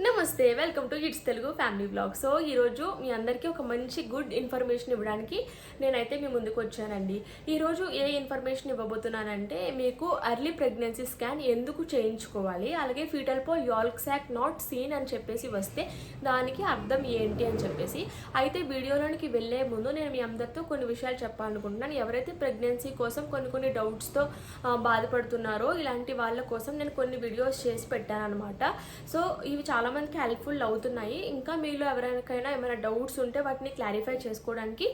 నమస్తే, welcome to hits Telugu family blog. So ఈరోజు మీ అందరికీ ఒక మంచి గుడ్ ఇన్ఫర్మేషన్ ఇవ్వడానికి నేనైతే మీ ముందుకు వచ్చానండి. ఈరోజు ఏ ఇన్ఫర్మేషన్ ఇవ్వబోతున్నానంటే, మీకు ఎర్లీ ప్రెగ్నెన్సీ స్కాన్ ఎందుకు చేయించుకోవాలి, అలాగే fetal pole yolk sac not seen అని చెప్పేసి వస్తే దానికి అర్థం ఏంటి అని చెప్పేసి. అయితే వీడియోలోనికి వెళ్ళే ముందు నేను మీ అందరితో కొన్ని విషయాలు చెప్పాలనుకుంటున్నాను. ఎవరైతే ప్రెగ్నెన్సీ కోసం కొన్ని డౌట్స్తో బాధపడుతున్నారో ఇలాంటి వాళ్ళ కోసం నేను కొన్ని వీడియోస్ చేసి పెట్టాను అనమాట. సో ఇవి చాలామందికి హెల్ప్ఫుల్ అవుతున్నాయి. ఇంకా మీలో ఎవరికైనా ఏమైనా డౌట్స్ ఉంటే వాటిని క్లారిఫై చేసుకోవడానికి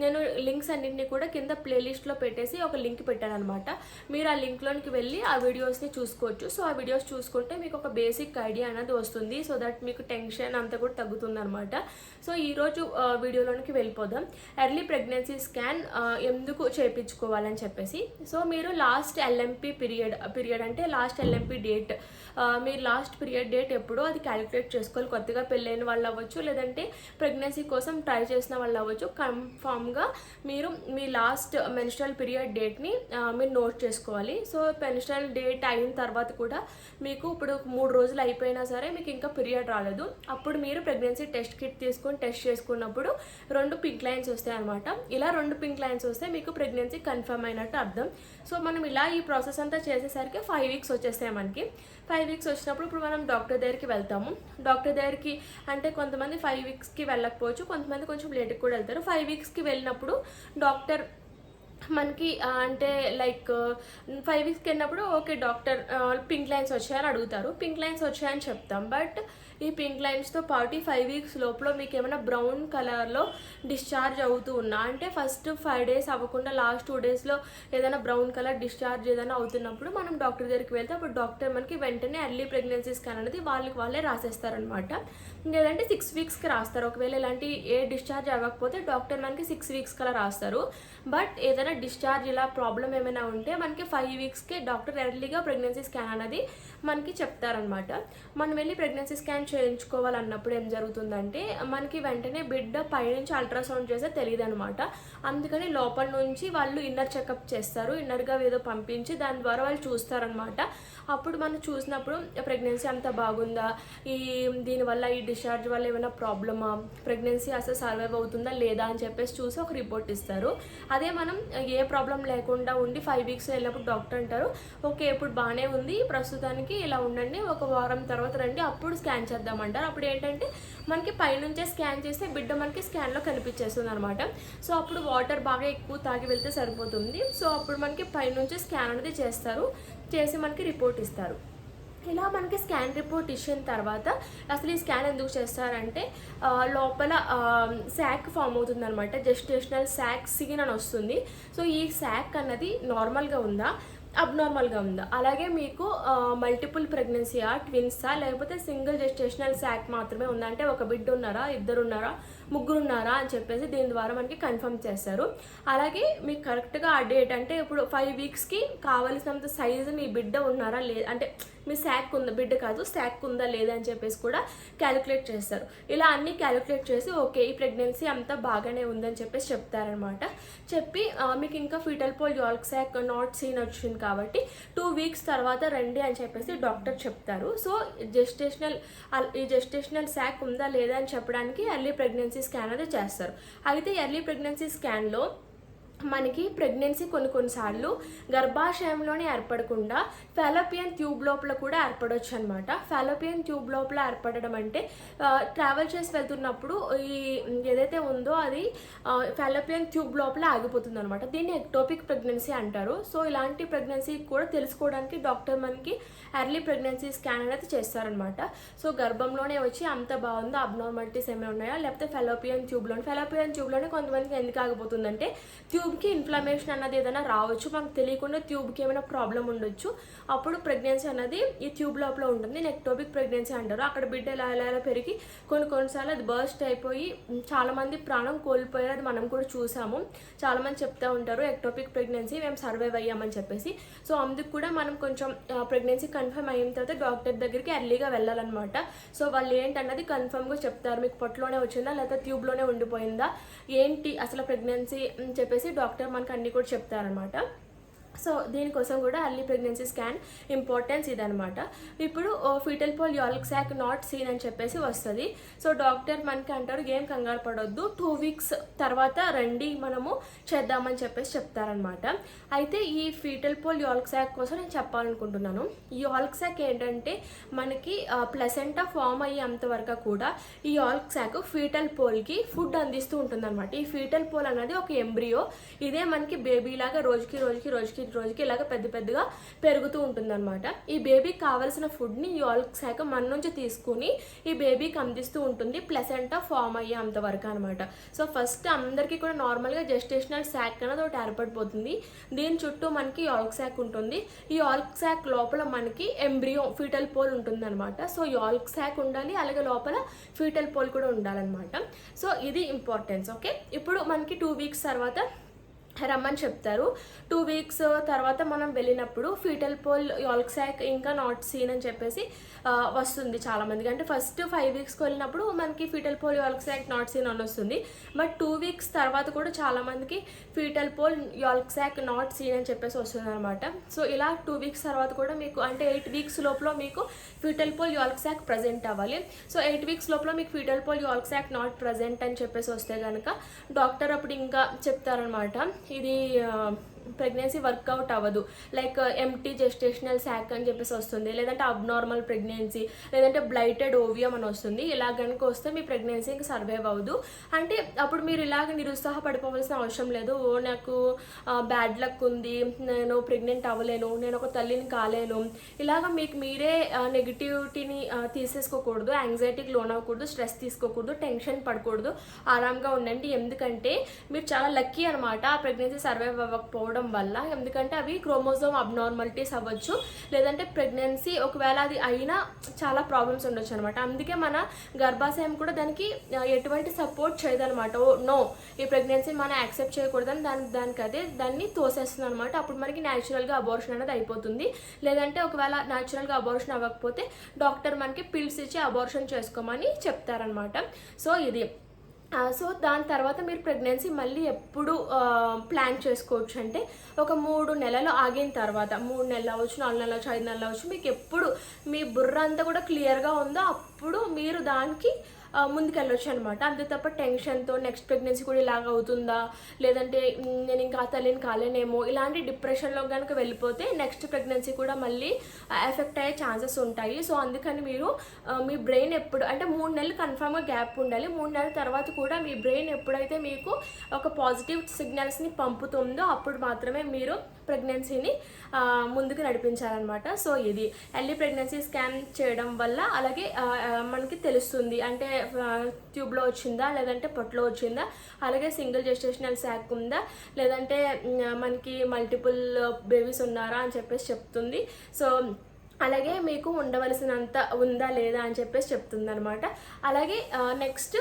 నేను లింక్స్ అన్నింటినీ కూడా కింద ప్లేలిస్ట్లో పెట్టేసి ఒక లింక్ పెట్టాను అనమాట. మీరు ఆ లింక్లోనికి వెళ్ళి ఆ వీడియోస్ని చూసుకోవచ్చు. సో ఆ వీడియోస్ చూసుకుంటే మీకు ఒక బేసిక్ ఐడియా అనేది వస్తుంది. సో దట్ మీకు టెన్షన్ అంతా కూడా తగ్గుతుంది అనమాట. సో ఈరోజు వీడియోలోనికి వెళ్ళిపోదాం. ఎర్లీ ప్రెగ్నెన్సీ స్కాన్ ఎందుకు చేయించుకోవాలని చెప్పేసి. సో మీరు లాస్ట్ ఎల్ఎంపీ పీరియడ్ అంటే లాస్ట్ ఎల్ఎంపీ డేట్, మీరు లాస్ట్ పీరియడ్ డేట్ ఎప్పుడో అది క్యాలిక్యులేట్ చేసుకోవాలి. కొత్తగా పెళ్ళైన వాళ్ళు అవ్వచ్చు, లేదంటే ప్రెగ్నెన్సీ కోసం ట్రై చేసిన వాళ్ళు అవ్వచ్చు. కన్ఫామ్గా మీరు మీ లాస్ట్ మెన్స్ట్రల్ పీరియడ్ డేట్ని మీరు నోట్ చేసుకోవాలి. సో మెన్స్ట్రల్ డేట్ అయిన తర్వాత కూడా మీకు ఇప్పుడు 3 రోజులు అయిపోయినా సరే మీకు ఇంకా పీరియడ్ రాలేదు, అప్పుడు మీరు ప్రెగ్నెన్సీ టెస్ట్ కిట్ తీసుకొని టెస్ట్ చేసుకున్నప్పుడు 2 పింక్ లైన్స్ వస్తాయి అనమాట. ఇలా 2 పింక్ లైన్స్ వస్తే మీకు ప్రెగ్నెన్సీ కన్ఫర్మ్ అయినట్టు అర్థం. సో మనం ఇలా ఈ ప్రాసెస్ అంతా చేసేసరికి 5 వీక్స్ వచ్చేస్తాయి మనకి. 5 వీక్స్ వచ్చినప్పుడు ఇప్పుడు మనం డాక్టర్ దగ్గరికి వెళ్తాము. డాక్టర్ దగ్గరికి అంటే కొంతమంది 5 వీక్స్కి వెళ్ళకపోవచ్చు, కొంతమంది కొంచెం లేట్కి కూడా వెళ్తారు. 5 వీక్స్కి వెళ్ళినప్పుడు డాక్టర్ మనకి అంటే లైక్ 5 వీక్స్కి వెళ్ళినప్పుడు ఓకే డాక్టర్ పింక్ లైన్స్ వచ్చాయని అడుగుతారు. పింక్ లైన్స్ వచ్చాయని చెప్తాం. బట్ ఈ పింక్ లైన్స్తో పాటు 5 వీక్స్ లోపల మీకు ఏమైనా బ్రౌన్ కలర్లో డిశ్చార్జ్ అవుతూ ఉన్నా, అంటే ఫస్ట్ 5 డేస్ అవ్వకుండా లాస్ట్ 2 డేస్లో ఏదైనా బ్రౌన్ కలర్ డిశ్చార్జ్ ఏదైనా అవుతున్నప్పుడు మనం డాక్టర్ దగ్గరికి వెళ్తే అప్పుడు డాక్టర్ మనకి వెంటనే ఎర్లీ ప్రెగ్నెన్సీ స్కాన్ అనేది వాళ్ళే రాసేస్తారనమాట. లేదంటే 6 వీక్స్కి రాస్తారు. ఒకవేళ ఇలాంటి ఏ డిశ్చార్జ్ అవ్వకపోతే డాక్టర్ మనకి 6 వీక్స్ కలా రాస్తారు. బట్ ఏదైనా డిశ్చార్జ్ ఇలా ప్రాబ్లం ఏమైనా ఉంటే మనకి 5 వీక్స్కి డాక్టర్ ఎర్లీగా ప్రెగ్నెన్సీ స్కాన్ అనేది మనకి చెప్తారనమాట. మనం వెళ్ళి ప్రెగ్నెన్సీ స్కాన్ చేయించుకోవాలన్నప్పుడు ఏం జరుగుతుందంటే మనకి వెంటనే బిడ్డ పైనుంచి అల్ట్రాసౌండ్ చేస్తే తెలియదు అనమాట. అందుకని లోపల నుంచి వాళ్ళు ఇన్నర్ చెకప్ చేస్తారు. ఇన్నర్గా ఏదో పంపించి దాని ద్వారా వాళ్ళు చూస్తారనమాట. అప్పుడు మనం చూసినప్పుడు ప్రెగ్నెన్సీ అంత బాగుందా, దీనివల్ల ఈ డిశ్చార్జ్ వల్ల ఏమైనా ప్రాబ్లమా, ప్రెగ్నెన్సీ అసలు సర్వైవ్ అవుతుందా లేదా అని చెప్పేసి చూసి ఒక రిపోర్ట్ ఇస్తారు. అదే మనం ఏ ప్రాబ్లం లేకుండా ఉండి 5 వీక్స్ వెళ్ళినప్పుడు డాక్టర్ అంటారు ఓకే ఇప్పుడు బాగానే ఉంది, ప్రస్తుతానికి ఇలా ఉండండి, ఒక వారం తర్వాత రండి అప్పుడు స్కాన్ చేద్దామంటారు. అప్పుడు ఏంటంటే మనకి పైనుంచే స్కాన్ చేస్తే బిడ్డ మనకి స్కాన్లో కనిపించేస్తుంది అనమాట. సో అప్పుడు వాటర్ బాగా ఎక్కువ తాగి వెళ్తే సరిపోతుంది. సో అప్పుడు మనకి పైనుంచి స్కాన్ అనేది చేసి మనకి రిపోర్ట్ ఇస్తారు. ఇలా మనకి స్కాన్ రిపోర్ట్ ఇచ్చిన తర్వాత అసలు ఈ స్కాన్ ఎందుకు చేస్తారంటే లోపల శాక్ ఫామ్ అవుతుంది అనమాట. జెస్టేషనల్ శాక్ సీన్ అని వస్తుంది. సో ఈ శాక్ అన్నది నార్మల్గా ఉందా, అబ్నార్మల్గా ఉందా, అలాగే మీకు మల్టిపుల్ ప్రెగ్నెన్సీయా, ట్విన్సా, లేకపోతే సింగిల్ జెస్టేషనల్ శాక్ మాత్రమే ఉందా, అంటే ఒక బిడ్డ ఉన్నారా, 2 ఉన్నారా, 3 ఉన్నారా అని చెప్పేసి దీని ద్వారా మనకి కన్ఫర్మ్ చేస్తారు. అలాగే మీకు కరెక్ట్గా ఆ డేట్ అంటే ఇప్పుడు 5 వీక్స్కి కావలసినంత సైజు మీ బిడ్డ ఉన్నారా లేదా, అంటే మీ శాక్ ఉందా, బిడ్డ కాదు శాక్ ఉందా లేదా అని చెప్పేసి కూడా క్యాలిక్యులేట్ చేస్తారు. ఇలా అన్నీ క్యాలిక్యులేట్ చేసి ఓకే ఈ ప్రెగ్నెన్సీ అంతా బాగానే ఉందని చెప్పేసి చెప్తారనమాట. చెప్పి మీకు ఇంకా fetal pole yolk sac not seen వచ్చింది కాబట్టి 2 వీక్స్ తర్వాత రండి అని చెప్పేసి డాక్టర్ చెప్తారు. సో ఈ జెస్టేషనల్ శాక్ ఉందా లేదా అని చెప్పడానికి ఎర్లీ ప్రెగ్నెన్సీ స్కాన్ అనేది చేస్తారు. అయితే ఎర్లీ ప్రెగ్నెన్సీ స్కాన్లో మనకి ప్రెగ్నెన్సీ కొన్నిసార్లు గర్భాశయంలోనే ఏర్పడకుండా ఫాలోపియన్ ట్యూబ్ లోపల కూడా ఏర్పడవచ్చు అనమాట. ఫాలోపియన్ ట్యూబ్ లోపల ఏర్పడడం అంటే ట్రావెల్ చేసి వెళ్తున్నప్పుడు ఈ ఏదైతే ఉందో అది ఫాలోపియన్ ట్యూబ్ లోపల ఆగిపోతుంది అనమాట. దీన్ని ఎక్టోపిక్ ప్రెగ్నెన్సీ అంటారు. సో ఇలాంటి ప్రెగ్నెన్సీ కూడా తెలుసుకోవడానికి డాక్టర్ మనకి ఎర్లీ ప్రెగ్నెన్సీ స్కాన్ అనేది చేస్తారనమాట. సో గర్భంలోనే వచ్చి అంత బాగుందో, అబ్నార్మాలిటీస్ ఏమైనా ఉన్నాయా, లేకపోతే ఫాలోపియన్ ట్యూబ్లోనే కొంతమందికి ఎందుకు ఆగిపోతుందంటే ట్యూబ్కి ఇన్ఫ్లమేషన్ అన్నది ఏదైనా రావచ్చు, మనకు తెలియకుండా ట్యూబ్కి ఏమైనా ప్రాబ్లం ఉండొచ్చు. అప్పుడు ప్రెగ్నెన్సీ అన్నది ఈ ట్యూబ్ లోపల ఉంటుంది. ఎక్టోపిక్ ప్రెగ్నెన్సీ అంటారు. అక్కడ బిడ్డ ఎలా పెరిగి కొన్నిసార్లు అది బర్స్ట్ అయిపోయి చాలామంది ప్రాణం కోల్పోయారు. అది మనం కూడా చూసాము. చాలామంది చెప్తూ ఉంటారు ఎక్టోపిక్ ప్రెగ్నెన్సీ మేము సర్వైవ్ అయ్యామని చెప్పేసి. సో అందుకు కూడా మనం కొంచెం ప్రెగ్నెన్సీ కన్ఫర్మ్ అయిన తర్వాత డాక్టర్ దగ్గరికి ఎర్లీగా వెళ్ళాలన్నమాట. సో వాళ్ళు ఏంటన్నది కన్ఫర్మ్గా చెప్తారు. మీకు పొట్టలోనే వచ్చిందా లేకపోతే ట్యూబ్లోనే ఉండిపోయిందా, ఏంటి అసలు ప్రెగ్నెన్సీ చెప్పేసి డాక్టర్ మనకు అన్నీ కూడా చెప్తారనమాట. సో దీనికోసం కూడా ఎర్లీ ప్రెగ్నెన్సీ స్కాన్ ఇంపార్టెన్స్ ఇదనమాట. ఇప్పుడు fetal pole yolk sac not seen అని చెప్పేసి వస్తుంది. సో డాక్టర్ మనకి అంటారు ఏం కంగారు పడొద్దు, 2 వీక్స్ తర్వాత రండి మనము చేద్దామని చెప్పేసి చెప్తారనమాట. అయితే ఈ ఫీటల్ పోల్ యాల్క్ సాక్ కోసం నేను చెప్పాలనుకుంటున్నాను. ఈ యాల్క్ సాక్ ఏంటంటే మనకి ప్లసెంటా ఫామ్ అయ్యేంత వరకు కూడా ఈ యాల్క్ సాక్ ఫీటల్ పోల్కి ఫుడ్ అందిస్తూ ఉంటుంది అనమాట. ఈ ఫీటల్ పోల్ అనేది ఒక ఎంబ్రియో. ఇదే మనకి బేబీ లాగా రోజుకి ఇలాగ పెద్దగా పెరుగుతూ ఉంటుంది అనమాట. ఈ బేబీకి కావాల్సిన ఫుడ్ని యాల్క్ సాక్ మన నుంచి తీసుకుని ఈ బేబీకి అందిస్తూ ఉంటుంది ప్లసెంటా ఫామ్ అయ్యే అంతవరకు అనమాట. సో ఫస్ట్ అందరికీ కూడా నార్మల్గా జెస్టేషనల్ సాక్ అనేది ఒకటి ఏర్పడిపోతుంది. దీని చుట్టూ మనకి యాల్క్ సాక్ ఉంటుంది. ఈ యాల్క్ సాక్ లోపల మనకి ఎంబ్రియో ఫీటల్ పోల్ ఉంటుంది అనమాట. సో యాల్క్ సాక్ ఉండాలి, అలాగే లోపల ఫీటల్ పోల్ కూడా ఉండాలన్నమాట. సో ఇది ఇంపార్టెన్స్. ఓకే, ఇప్పుడు మనకి 2 వీక్స్ తర్వాత రమ్మని చెప్తారు. 2 వీక్స్ తర్వాత మనం వెళ్ళినప్పుడు ఫీటల్ పోల్ యాల్క్ సాక్ ఇంకా నాట్ సీన్ అని చెప్పేసి వస్తుంది చాలామందికి. అంటే ఫస్ట్ 5 వీక్స్కి వెళ్ళినప్పుడు మనకి fetal pole yolk sac not seen అని వస్తుంది. బట్ 2 వీక్స్ తర్వాత కూడా చాలామందికి fetal pole yolk sac not seen అని చెప్పేసి వస్తుంది అనమాట. సో ఇలా 2 వీక్స్ తర్వాత కూడా మీకు అంటే 8 వీక్స్ లోపల మీకు fetal pole yolk sac present అవ్వాలి. సో 8 వీక్స్ లోపల మీకు fetal pole yolk sac not present అని చెప్పేసి వస్తే కనుక డాక్టర్ అప్పుడు ఇంకా చెప్తారనమాట, ఇది ప్రెగ్నెన్సీ వర్కౌట్ అవ్వదు, లైక్ ఎంటీ జెస్టేషనల్ సాక్ అని చెప్పేసి వస్తుంది, లేదంటే అబ్నార్మల్ ప్రెగ్నెన్సీ, లేదంటే బ్లైటెడ్ ఓవియం అని వస్తుంది. ఇలా కనుక వస్తే మీ ప్రెగ్నెన్సీ ఇంకా సర్వైవ్ అవ్వదు. అంటే అప్పుడు మీరు ఇలాగ నిరుత్సాహపడిపోవాల్సిన అవసరం లేదు. నాకు బ్యాడ్ లక్ ఉంది, నేను ప్రెగ్నెంట్ అవ్వలేను, నేను ఒక తల్లిని కాలేను, ఇలాగ మీకు మీరే నెగిటివిటీని తీసేసుకోకూడదు, యాంగ్జైటీకి లోన్ అవ్వకూడదు, స్ట్రెస్ తీసుకోకూడదు, టెన్షన్ పడకూడదు, ఆరాంగా ఉండండి. ఎందుకంటే మీరు చాలా లక్కీ అనమాట ఆ ప్రెగ్నెన్సీ సర్వైవ్ అవ్వకపోవడం వల్ల. ఎందుకంటే అవి క్రోమోజోమ్ అబ్నార్మాలిటీస్ అవ్వచ్చు, లేదంటే ప్రెగ్నెన్సీ ఒకవేళ అది అయినా చాలా ప్రాబ్లమ్స్ ఉండొచ్చు అనమాట. అందుకే మన గర్భాశయం కూడా దానికి ఎటువంటి సపోర్ట్ చేయదనమాట. నో, ఈ ప్రెగ్నెన్సీ మనం యాక్సెప్ట్ చేయకూడదని దాన్ని తోసేస్తుంది అనమాట. అప్పుడు మనకి న్యాచురల్గా అబార్షన్ అనేది అయిపోతుంది. లేదంటే ఒకవేళ న్యాచురల్గా అబార్షన్ అవ్వకపోతే డాక్టర్ మనకి పిల్స్ ఇచ్చి అబార్షన్ చేసుకోమని చెప్తారనమాట. సో ఇది సో దాని తర్వాత మీరు ప్రెగ్నెన్సీ మళ్ళీ ఎప్పుడు ప్లాన్ చేసుకోవచ్చు అంటే ఒక 3 నెలలు ఆగిన తర్వాత, 3 నెలలు అవ్వచ్చు, 4 నెలలు అవ్వచ్చు, 5 నెలలు అవ్వచ్చు, మీకు ఎప్పుడు మీ బుర్ర అంతా కూడా క్లియర్గా ఉందో అప్పుడు మీరు దానికి ముందుకెళ్ళొచ్చు అనమాట. అంతే తప్ప టెన్షన్తో నెక్స్ట్ ప్రెగ్నెన్సీ కూడా ఇలాగ అవుతుందా, లేదంటే నేను ఇంకా తల్లిని కాలేనేమో, ఇలాంటి డిప్రెషన్లో కనుక వెళ్ళిపోతే నెక్స్ట్ ప్రెగ్నెన్సీ కూడా మళ్ళీ ఎఫెక్ట్ అయ్యే ఛాన్సెస్ ఉంటాయి. సో అందుకని మీరు మీ బ్రెయిన్ ఎప్పుడు అంటే 3 నెలలు కన్ఫామ్గా గ్యాప్ ఉండాలి. 3 నెలల తర్వాత కూడా మీ బ్రెయిన్ ఎప్పుడైతే మీకు ఒక పాజిటివ్ సిగ్నల్స్ని పంపుతుందో అప్పుడు మాత్రమే మీరు ప్రెగ్నెన్సీని ముందుకు నడిపించాలన్నమాట. సో ఇది ఎర్లీ ప్రెగ్నెన్సీ స్కాన్ చేయడం వల్ల అలాగే మనకి తెలుస్తుంది అంటే ట్యూబ్లో వచ్చిందా, లేదంటే పొట్టలో వచ్చిందా, అలాగే సింగిల్ జెస్టేషనల్ సాక్ ఉందా, లేదంటే మనకి మల్టిపుల్ బేబీస్ ఉన్నారా అని చెప్పేసి చెప్తుంది. సో అలాగే మీకు ఉండవలసినంత ఉందా లేదా అని చెప్పేసి చెప్తుంది అనమాట. అలాగే నెక్స్ట్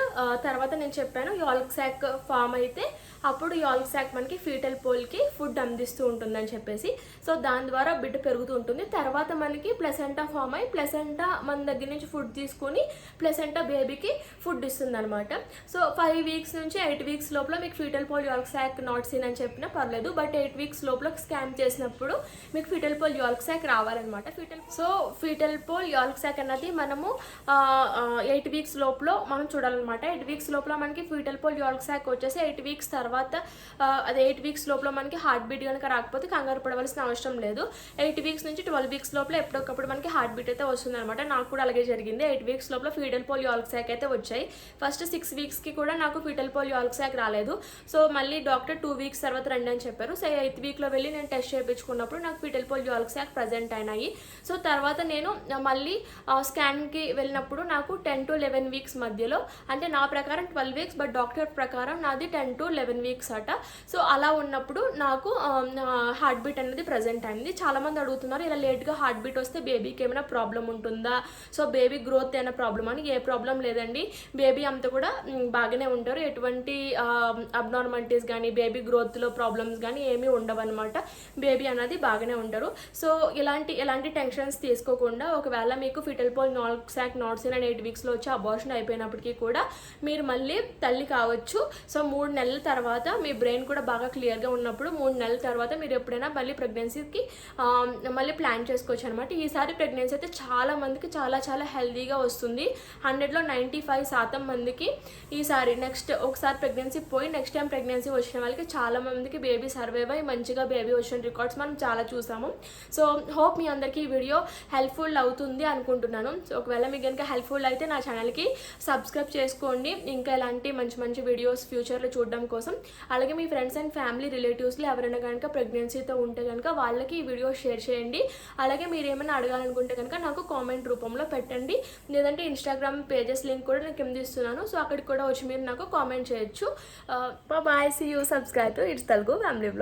తర్వాత నేను చెప్పాను యాల్క్ సాక్ ఫామ్ అయితే అప్పుడు యాల్క్ సాక్ మనకి ఫీటల్ పోల్కి ఫుడ్ అందిస్తూ ఉంటుందని చెప్పేసి. సో దాని ద్వారా బిడ్డ పెరుగుతూ ఉంటుంది. తర్వాత మనకి ప్లసెంటా ఫామ్ అయ్యి ప్లసెంటా మన దగ్గర నుంచి ఫుడ్ తీసుకొని ప్లసెంటా బేబీకి ఫుడ్ ఇస్తుంది అనమాట. సో 5 వీక్స్ నుంచి 8 వీక్స్ లోపల మీకు fetal pole yolk sac not seen అని చెప్పినా పర్లేదు. బట్ 8 వీక్స్ లోపల స్కాన్ చేసినప్పుడు మీకు ఫీటల్ పోల్ యాల్క్ సాక్ రావాలన్నమాట. ఫీటల్ పోల్ యాల్క్ సాక్ అన్నది మనము 8 వీక్స్ లోపల మనం చూడాలన్నమాట. 8 వీక్స్ లోపల మనకి ఫీటల్ పోల్ యాల్క్ సాక్ వచ్చేసి 8 వీక్స్ తర్వాత అదే 8 వీక్స్ లోపల మనకి హార్ట్ బీట్ కనుక రాకపోతే కంగారు పడవలసిన అవసరం లేదు. 8 వీక్స్ నుంచి 12 వీక్స్ లోపల ఎప్పటికప్పుడు మనకి హార్ట్ బీట్ అయితే వస్తుంది అనమాట. నాకు కూడా అలాగే జరిగింది. 8 వీక్స్ లోపల ఫీటల్ పోల్ యాల్క్ సాక్ అయితే వచ్చాయి. ఫస్ట్ 6 వీక్స్కి కూడా నాకు ఫీటల్ పోల్ యాల్క్ సాక్ రాలేదు. సో మళ్ళీ డాక్టర్ 2 వీక్స్ తర్వాత రండి అని చెప్పారు. సో 8th వీక్లో వెళ్ళి నేను టెస్ట్ చేయించుకున్నప్పుడు నాకు foetal pole yolk sac present అయినాయి. సో తర్వాత నేను మళ్ళీ స్కాన్కి వెళ్ళినప్పుడు నాకు 10 to 11 వీక్స్ మధ్యలో, అంటే నా ప్రకారం 12 వీక్స్ బట్ డాక్టర్ ప్రకారం నాది 10 to 11 వీక్స్ అట. సో అలా ఉన్నప్పుడు నాకు హార్ట్ బీట్ అనేది ప్రజెంట్ అయింది. చాలామంది అడుగుతున్నారు ఇలా లేట్గా హార్ట్ బీట్ వస్తే బేబీకి ఏమైనా ప్రాబ్లం ఉంటుందా, సో బేబీ గ్రోత్ ఏమైనా ప్రాబ్లం అని. ఏ ప్రాబ్లం లేదండి, బేబీ అంతా కూడా బాగానే ఉంటారు. ఎటువంటి అబ్నార్మాలిటీస్ కానీ బేబీ గ్రోత్లో ప్రాబ్లమ్స్ కానీ ఏమీ ఉండవు అనమాట. బేబీ అనేది బాగానే ఉంటారు. సో ఎలాంటి టెన్షన్స్ తీసుకోకుండా ఒకవేళ మీకు fetal pole yolk sac not seen 8 వీక్స్లో వచ్చి అబార్షన్ అయిపోయినప్పటికీ కూడా మీరు మళ్ళీ తల్లి కావచ్చు. సో 3 నెలల తర్వాత తర్వాత మీ బ్రెయిన్ కూడా బాగా క్లియర్గా ఉన్నప్పుడు 3 నెలల తర్వాత మీరు ఎప్పుడైనా మళ్ళీ ప్రెగ్నెన్సీకి మళ్ళీ ప్లాన్ చేసుకోవచ్చు అనమాట. ఈసారి ప్రెగ్నెన్సీ అయితే చాలా మందికి చాలా హెల్తీగా వస్తుంది. 100లో 95% మందికి ఈసారి ఒకసారి ప్రెగ్నెన్సీ పోయి నెక్స్ట్ టైం ప్రెగ్నెన్సీ వచ్చిన వాళ్ళకి చాలా మందికి బేబీ సర్వైవ్ అయ్యి మంచిగా బేబీ వచ్చిన రికార్డ్స్ మనం చాలా చూసాము. సో హోప్ మీ అందరికీ ఈ వీడియో హెల్ప్ఫుల్ అవుతుంది అనుకుంటున్నాను. సో ఒకవేళ మీకు కనుక హెల్ప్ఫుల్ అయితే నా ఛానల్కి సబ్స్క్రైబ్ చేసుకోండి, ఇంకా ఇలాంటి మంచి వీడియోస్ ఫ్యూచర్లో చూడడం కోసం. అలాగే మీ ఫ్రెండ్స్ అండ్ ఫ్యామిలీ రిలేటివ్స్లో ఎవరైనా కనుక ప్రెగ్నెన్సీతో ఉంటే కనుక వాళ్ళకి ఈ వీడియో షేర్ చేయండి. అలాగే మీరు ఏమైనా అడగాలనుకుంటే కనుక నాకు కామెంట్ రూపంలో పెట్టండి, లేదంటే ఇన్స్టాగ్రామ్ పేజెస్ లింక్ కూడా నేను కింద ఇస్తున్నాను. సో అక్కడికి కూడా వచ్చి మీరు నాకు కామెంట్ చేయొచ్చు. Bye, see you, subscribe to it's Telugu family blog.